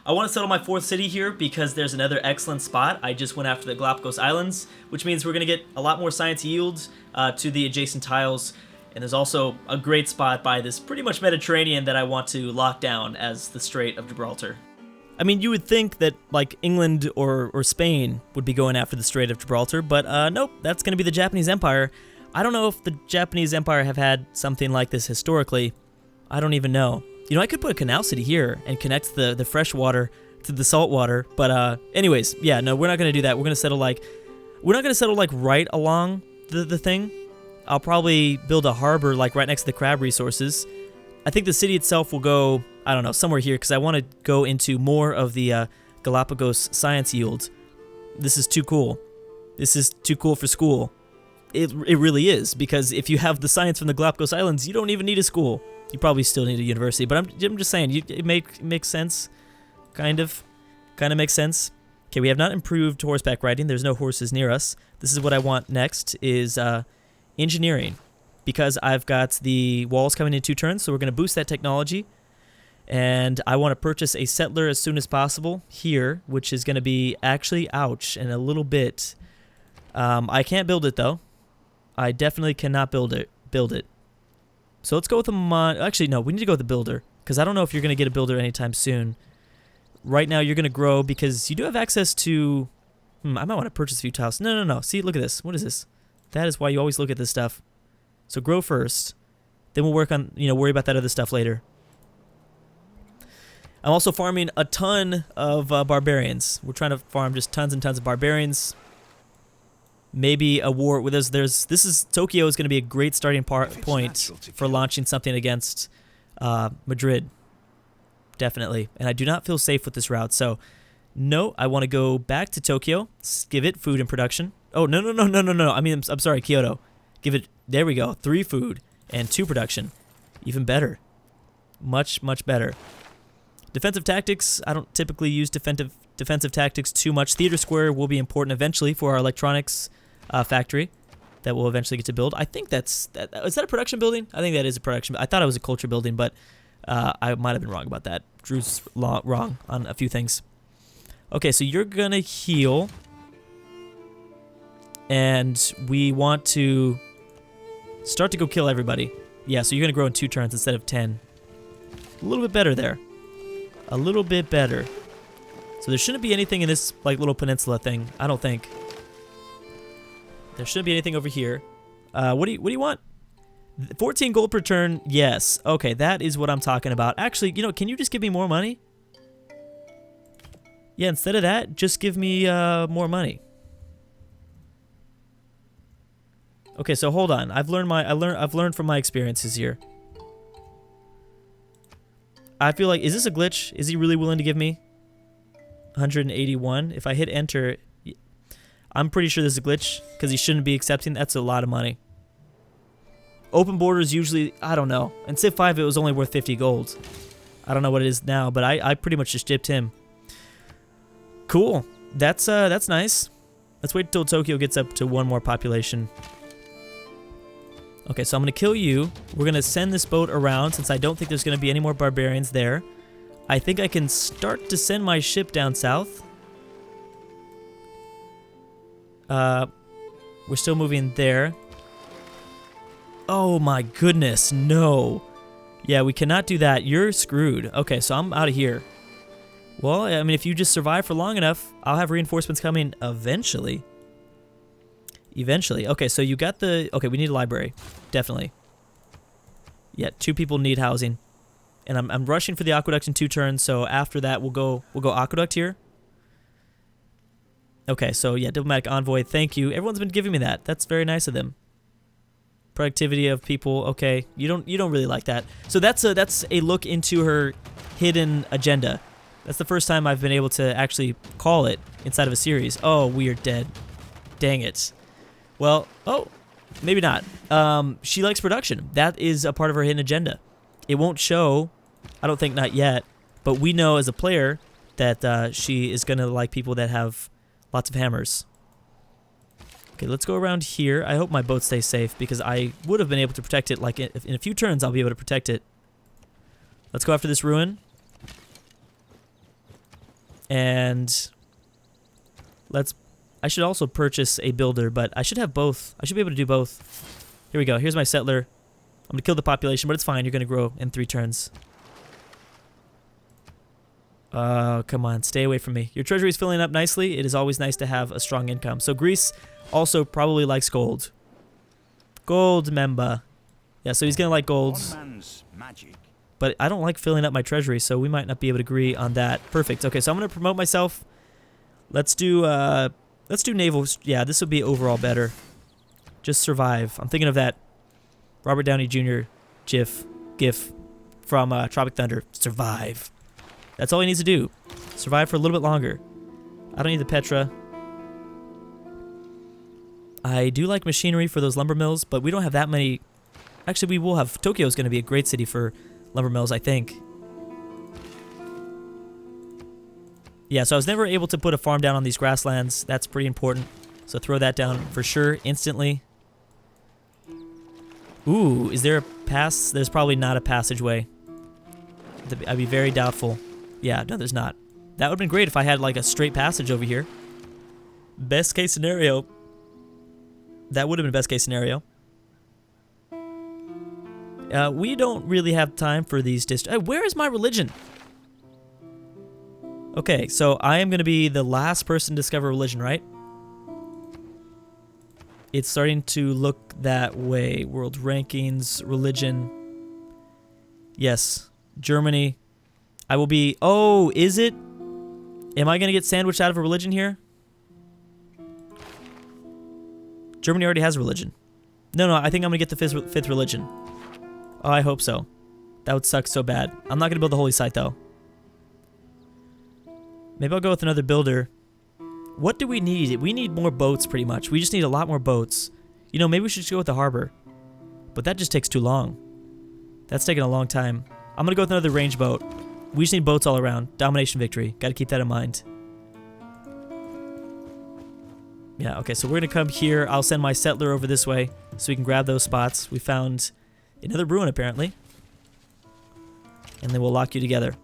I want to settle my fourth city here because there's another excellent spot. I just went after the Galapagos Islands, which means we're going to get a lot more science yields to the adjacent tiles. And there's also a great spot by this pretty much Mediterranean that I want to lock down as the Strait of Gibraltar. I mean, you would think that, like, England or Spain would be going after the Strait of Gibraltar, but nope, that's going to be the Japanese Empire. I don't know if the Japanese Empire have had something like this historically. I don't even know. You know, I could put a canal city here and connect the fresh water to the salt water, but anyways, yeah, no, we're not going to do that. We're going to settle, like, we're not going to settle, like, right along the thing. I'll probably build a harbor, like, right next to the crab resources. I think the city itself will go, I don't know, somewhere here, because I want to go into more of the Galapagos science yield. This is too cool. This is too cool for school. It really is, because if you have the science from the Galapagos Islands, you don't even need a school. You probably still need a university, but I'm just saying, it makes sense, kind of makes sense. Okay, we have not improved horseback riding. There's no horses near us. This is what I want next, is engineering, because I've got the walls coming in 2 turns, so we're going to boost that technology. And I want to purchase a settler as soon as possible here, which is going to be actually, ouch, and a little bit. I can't build it, though. I definitely cannot build it. So let's go with actually, no, we need to go with the builder, because I don't know if you're going to get a builder anytime soon. Right now, you're going to grow, because you do have access to... I might want to purchase a few tiles. No. See, look at this. What is this? That is why you always look at this stuff. So grow first. Then we'll work on, worry about that other stuff later. I'm also farming a ton of barbarians. We're trying to farm just tons and tons of barbarians. Maybe a war with us. Tokyo is going to be a great starting point for launching something against Madrid. Definitely. And I do not feel safe with this route. So, no, I want to go back to Tokyo. Give it food and production. Oh, no. I mean, I'm sorry, Kyoto. Give it, there we go, 3 food and 2 production. Even better. Much better. Defensive tactics, I don't typically use defensive tactics too much. Theater Square will be important eventually for our electronics factory that we'll eventually get to build. I think is that a production building? I think that is a production. I thought it was a culture building, but I might have been wrong about that. Drew's wrong on a few things. Okay, so you're going to heal. And we want to start to go kill everybody. Yeah, so you're going to grow in 2 turns instead of 10. A little bit better there. A little bit better. So there shouldn't be anything in this like little peninsula thing. I don't think. There shouldn't be anything over here. What do you want? 14 gold per turn. Yes. Okay, that is what I'm talking about. Actually, can you just give me more money? Yeah, instead of that, just give me more money. Okay, so hold on. I've learned from my experiences here. I feel like, is this a glitch? Is he really willing to give me 181? If I hit enter, I'm pretty sure this is a glitch because he shouldn't be accepting. That's a lot of money. Open borders usually, I don't know. In Civ 5, it was only worth 50 gold. I don't know what it is now, but I pretty much just gypped him. Cool. That's nice. Let's wait until Tokyo gets up to 1 more population. Okay, so I'm going to kill you. We're going to send this boat around since I don't think there's going to be any more barbarians there. I think I can start to send my ship down south. We're still moving there. Oh my goodness, no. Yeah, we cannot do that. You're screwed. Okay, so I'm out of here. Well, I mean, if you just survive for long enough, I'll have reinforcements coming eventually. Eventually. Okay, so you got the... Okay, we need a library. Definitely. Yeah, 2 people need housing. And I'm rushing for the aqueduct in 2 turns, so after that we'll go aqueduct here. Okay, so yeah, diplomatic envoy, thank you. Everyone's been giving me that. That's very nice of them. Productivity of people, okay. You don't really like that. So that's a look into her hidden agenda. That's the first time I've been able to actually call it inside of a series. Oh, we are dead. Dang it. Well, oh, maybe not. She likes production. That is a part of her hidden agenda. It won't show, I don't think, not yet, but we know as a player that she is going to like people that have lots of hammers. Okay, let's go around here. I hope my boat stays safe because I would have been able to protect it. Like in a few turns, I'll be able to protect it. Let's go after this ruin. And I should also purchase a builder, but I should have both. I should be able to do both. Here we go. Here's my settler. I'm going to kill the population, but it's fine. You're going to grow in 3 turns. Oh, come on. Stay away from me. Your treasury is filling up nicely. It is always nice to have a strong income. So Greece also probably likes gold. Gold member. Yeah, so he's going to like golds. But I don't like filling up my treasury, so we might not be able to agree on that. Perfect. Okay, so I'm going to promote myself. Let's do naval. Yeah, this would be overall better. Just survive. I'm thinking of that Robert Downey Jr. GIF from Tropic Thunder. Survive. That's all he needs to do. Survive for a little bit longer. I don't need the Petra. I do like machinery for those lumber mills, but we don't have that many. Actually, we will have. Tokyo is going to be a great city for lumber mills, I think. Yeah, so I was never able to put a farm down on these grasslands. That's pretty important. So throw that down for sure, instantly. Ooh, is there a pass? There's probably not a passageway. I'd be very doubtful. Yeah, no, there's not. That would have been great if I had like a straight passage over here. Best case scenario. That would have been best case scenario. We don't really have time for these districts. Where is my religion? Okay, so I am going to be the last person to discover religion, right? It's starting to look that way. World rankings, religion. Yes, Germany. I will be... Oh, is it? Am I going to get sandwiched out of a religion here? Germany already has a religion. No, I think I'm going to get the fifth religion. Oh, I hope so. That would suck so bad. I'm not going to build the holy site, though. Maybe I'll go with another builder. What do we need? We need more boats, pretty much. We just need a lot more boats. You know, maybe we should just go with the harbor. But that just takes too long. That's taking a long time. I'm going to go with another range boat. We just need boats all around. Domination Victory. Got to keep that in mind. Yeah, okay, so we're going to come here. I'll send my settler over this way so we can grab those spots. We found another ruin, apparently. And then we'll lock you together.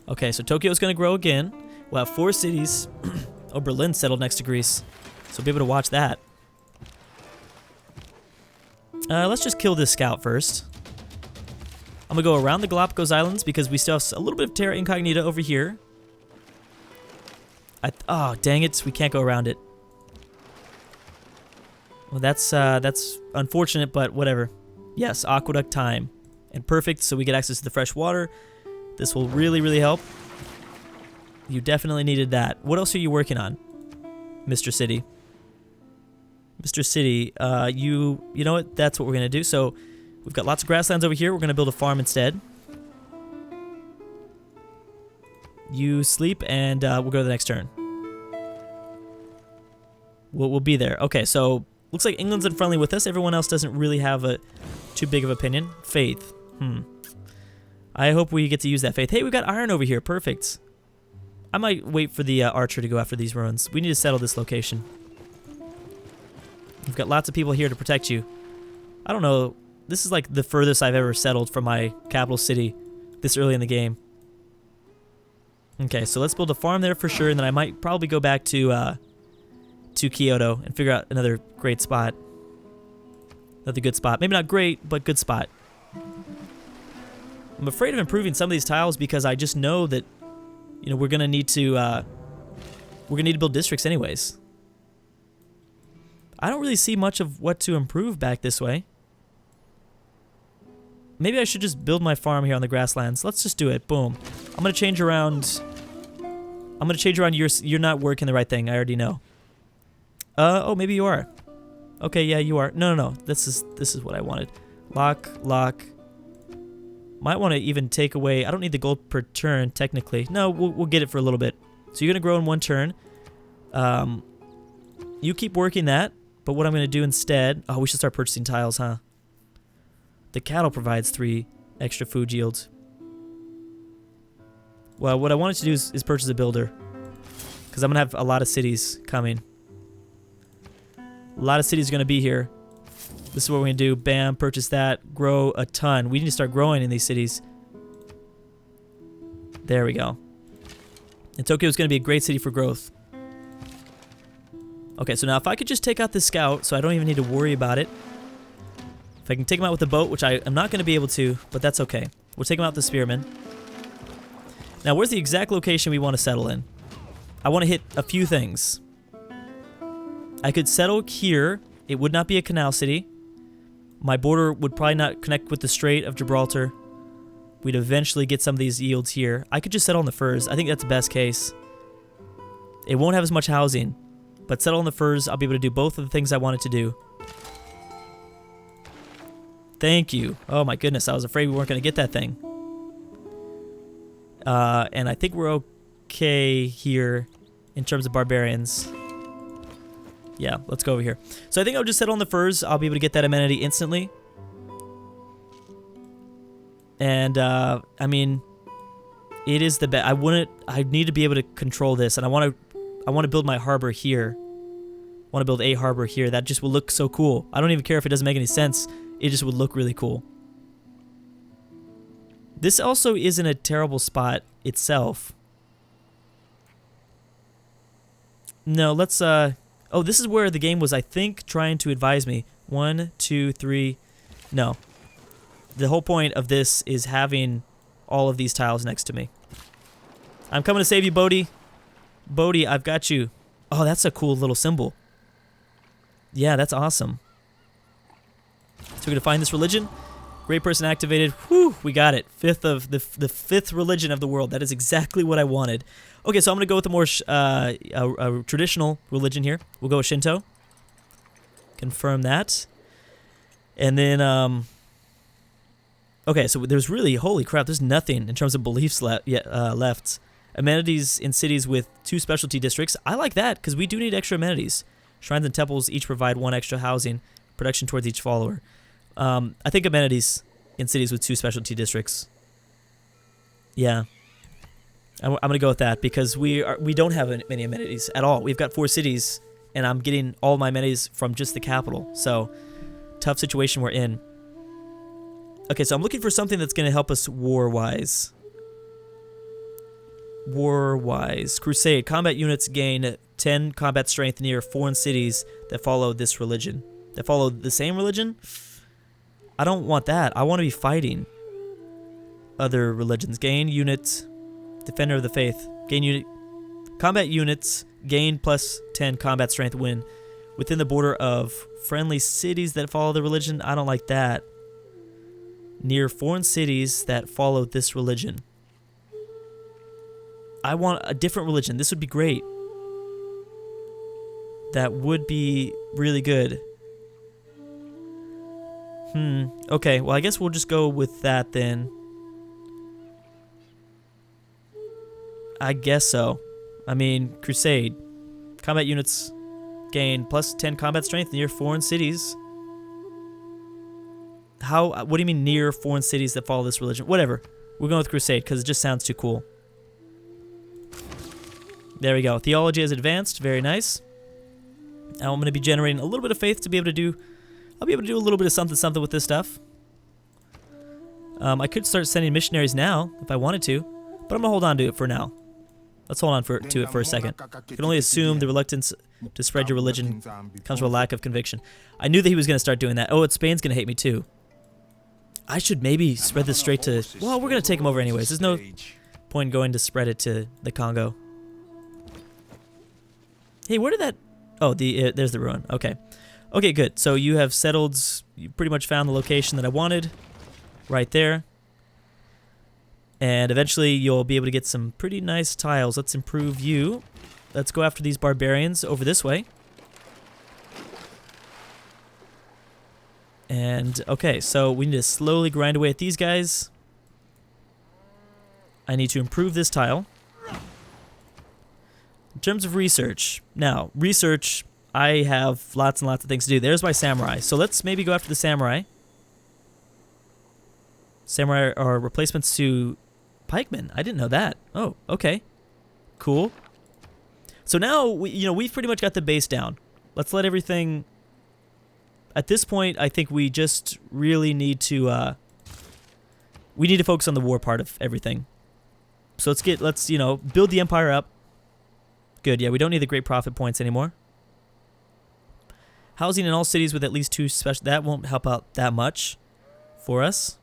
Okay, so Tokyo's going to grow again. We'll have 4 cities. Oh, Berlin settled next to Greece. So we'll be able to watch that. Let's just kill this scout first. I'm going to go around the Galapagos Islands because we still have a little bit of terra incognita over here. Oh, dang it. We can't go around it. Well, that's unfortunate, but whatever. Yes, aqueduct time. And perfect, so we get access to the fresh water. This will really, really help. You definitely needed that. What else are you working on, Mr. City? Mr. City, you know what? That's what we're going to do. So we've got lots of grasslands over here. We're going to build a farm instead. You sleep, and we'll go to the next turn. We'll be there. Okay, so looks like England's unfriendly with us. Everyone else doesn't really have a too big of opinion. Faith. I hope we get to use that faith. Hey, we've got iron over here. Perfect. I might wait for the archer to go after these ruins. We need to settle this location. We've got lots of people here to protect you. I don't know. This is like the furthest I've ever settled from my capital city this early in the game. Okay, so let's build a farm there for sure, and then I might probably go back to Kyoto and figure out another great spot. Another good spot. Maybe not great, but good spot. I'm afraid of improving some of these tiles because I just know that, you know, we're gonna need to build districts anyways. I don't really see much of what to improve back this way. Maybe I should just build my farm here on the grasslands. Let's just do it. Boom. I'm gonna change around. You're not working the right thing. I already know. Oh, maybe you are. Okay, yeah, you are. No. This is what I wanted. Lock. Might want to even take away. I don't need the gold per turn technically. No, we'll get it for a little bit. So you're gonna grow in 1 turn. You keep working that. But what I'm gonna do instead? Oh, we should start purchasing tiles, huh? The cattle provides 3 extra food yields. Well, what I wanted to do is purchase a builder. Because I'm going to have a lot of cities coming. A lot of cities are going to be here. This is what we're going to do. Bam, purchase that. Grow a ton. We need to start growing in these cities. There we go. And Tokyo is going to be a great city for growth. Okay, so now if I could just take out this scout, so I don't even need to worry about it. If I can take him out with the boat, which I am not going to be able to, but that's okay. We'll take him out with the spearmen. Now, where's the exact location we want to settle in? I want to hit a few things. I could settle here. It would not be a canal city. My border would probably not connect with the Strait of Gibraltar. We'd eventually get some of these yields here. I could just settle in the Firs. I think that's the best case. It won't have as much housing, but settle in the Firs, I'll be able to do both of the things I wanted to do. Thank you. Oh my goodness, I was afraid we weren't going to get that thing. And I think we're okay here in terms of barbarians. Yeah, let's go over here. So I think I'll just settle on the Firs. I'll be able to get that amenity instantly. And, I mean, it is the best. I need to be able to control this, and I want to build my harbor here. I want to build a harbor here. That just will look so cool. I don't even care if it doesn't make any sense. It just would look really cool. This also isn't a terrible spot itself. No, let's, oh, this is where the game was, I think, trying to advise me. 1, 2, 3, no. The whole point of this is having all of these tiles next to me. I'm coming to save you, Bodhi. Bodhi, I've got you. Oh, that's a cool little symbol. Yeah, that's awesome. So we're going to find this religion. Great person activated. Whew, we got it. The fifth religion of the world. That is exactly what I wanted. Okay, so I'm going to go with a more a traditional religion here. We'll go with Shinto. Confirm that. And then, okay, so there's really, holy crap, there's nothing in terms of beliefs left. Amenities in cities with 2 specialty districts. I like that, because we do need extra amenities. Shrines and temples each provide 1 extra housing. Production towards each follower. I think amenities in cities with 2 specialty districts. Yeah. I'm going to go with that, because we don't have many amenities at all. We've got 4 cities, and I'm getting all my amenities from just the capital. So, tough situation we're in. Okay, so I'm looking for something that's going to help us war-wise. War-wise. Crusade. Combat units gain 10 combat strength near foreign cities that follow this religion. That follow the same religion? I don't want that. I want to be fighting other religions. Gain unit. Defender of the Faith. Gain unit. Combat units gain plus 10 combat strength when within the border of friendly cities that follow the religion. I don't like that. Near foreign cities that follow this religion. I want a different religion. This would be great. That would be really good. Okay, well I guess we'll just go with that then. I guess so. I mean, Crusade. Combat units gain plus 10 combat strength near foreign cities. What do you mean near foreign cities that follow this religion? Whatever. We're going with Crusade because it just sounds too cool. There we go. Theology has advanced. Very nice. Now I'm going to be generating a little bit of faith to be able to do... I'll be able to do a little bit of something with this stuff. I could start sending missionaries now if I wanted to, but I'm going to hold on to it for now. Let's hold on to it for a second. You can only assume the reluctance to spread your religion comes from a lack of conviction. I knew that he was going to start doing that. Oh, Spain's going to hate me too. I should maybe spread this straight to... Well, we're going to take him over anyways. There's no point in going to spread it to the Congo. Hey, where did that... Oh, there's the ruin. Okay. Okay, good. So you have settled... You pretty much found the location that I wanted. Right there. And eventually you'll be able to get some pretty nice tiles. Let's improve you. Let's go after these barbarians over this way. And, okay, so we need to slowly grind away at these guys. I need to improve this tile. In terms of research, now, research, I have lots and lots of things to do. There's my samurai. So let's maybe go after the samurai. Samurai are replacements to pikemen. I didn't know that. Oh, okay. Cool. So now, we've pretty much got the base down. Let's let everything... At this point, I think we just really need to... we need to focus on the war part of everything. So let's you know, build the empire up. Good, yeah, we don't need the great profit points anymore. Housing in all cities with at least 2 special... That won't help out that much for us.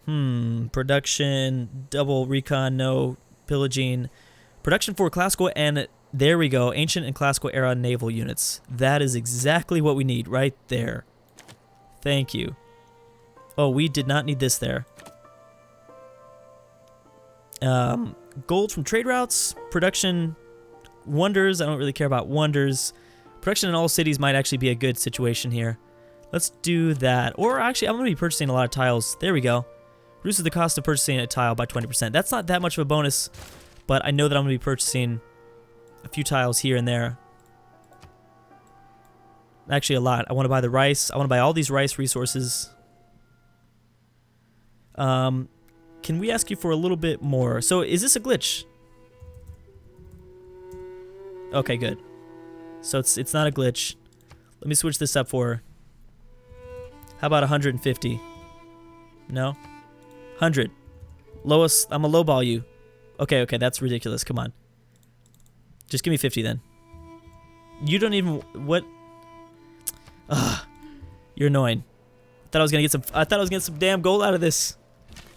Production, double recon, no. Pillaging. Production for classical and... There we go. Ancient and classical era naval units. That is exactly what we need right there. Thank you. Oh, we did not need this there. Gold from trade routes. Production wonders. I don't really care about wonders. Production in all cities might actually be a good situation here. Let's do that. Or actually, I'm going to be purchasing a lot of tiles. There we go. Reduces the cost of purchasing a tile by 20%. That's not that much of a bonus, but I know that I'm going to be purchasing a few tiles here and there. Actually, a lot. I want to buy the rice. I want to buy all these rice resources. Can we ask you for a little bit more? So, is this a glitch? Okay, good. So it's not a glitch. Let me switch this up for... How about 150? No? 100. Lowest. I'm a lowball you. Okay, that's ridiculous. Come on. Just give me 50 then. You don't even... What? Ugh. You're annoying. I thought I was gonna get some damn gold out of this.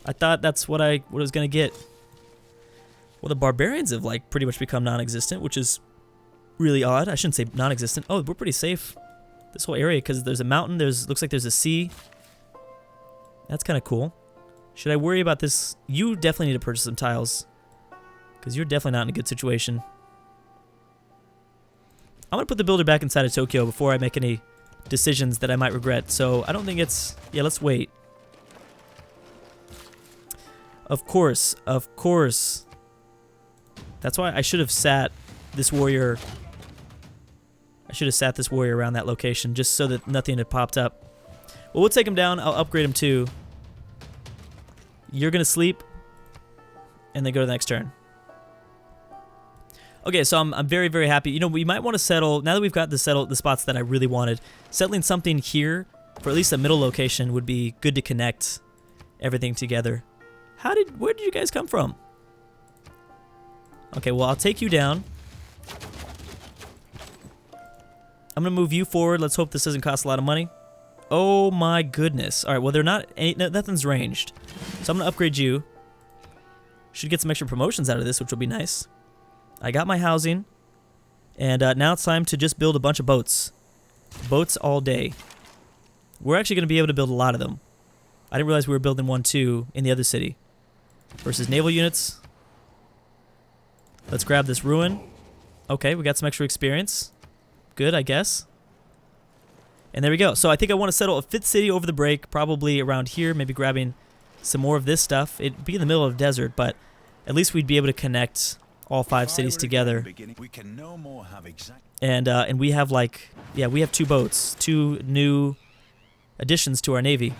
I thought that's what I was gonna get. Well, the barbarians have like pretty much become non-existent, which is really odd. I shouldn't say non-existent. Oh, we're pretty safe. This whole area, because there's a mountain. Looks like there's a sea. That's kind of cool. Should I worry about this? You definitely need to purchase some tiles, because you're definitely not in a good situation. I'm going to put the builder back inside of Tokyo before I make any decisions that I might regret. So I don't think it's... Yeah, let's wait. Of course. That's why I should have sat this warrior... around that location just so that nothing had popped up. Well, we'll take him down. I'll upgrade him too. You're going to sleep and then go to the next turn. Okay, so I'm very, very happy. You know, we might want to settle, now that we've got the spots that I really wanted, settling something here for at least a middle location would be good to connect everything together. Where did you guys come from? Okay, well, I'll take you down. I'm going to move you forward. Let's hope this doesn't cost a lot of money. Oh my goodness. All right, well, nothing's ranged. So I'm going to upgrade you. Should get some extra promotions out of this, which will be nice. I got my housing, and now it's time to just build a bunch of boats. Boats all day. We're actually going to be able to build a lot of them. I didn't realize we were building one too in the other city. Versus naval units. Let's grab this ruin. Okay, we got some extra experience. Good, I guess. And there we go. So I think I want to settle a 5th city over the break, probably around here, maybe grabbing some more of this stuff. It'd be in the middle of a desert, but at least we'd be able to connect all 5 cities together. And we have like, yeah, we have 2 boats, 2 new additions to our navy.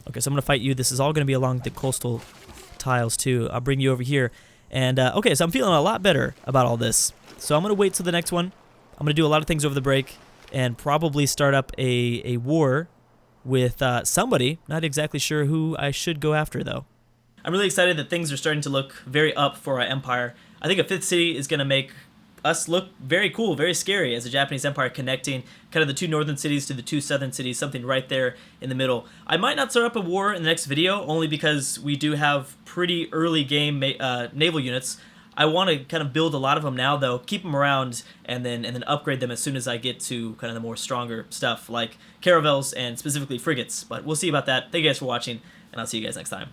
Okay, so I'm going to fight you. This is all going to be along the coastal tiles too. I'll bring you over here. And okay, so I'm feeling a lot better about all this. So I'm going to wait till the next one. I'm going to do a lot of things over the break and probably start up a war with somebody. Not exactly sure who I should go after though. I'm really excited that things are starting to look very up for our empire. I think a 5th city is going to make us look very cool, very scary as a Japanese empire, connecting kind of the 2 northern cities to the 2 southern cities, something right there in the middle. I might not start up a war in the next video, only because we do have pretty early game naval units. I want to kind of build a lot of them now, though, keep them around, and then upgrade them as soon as I get to kind of the more stronger stuff, like caravels and specifically frigates. But we'll see about that. Thank you guys for watching, and I'll see you guys next time.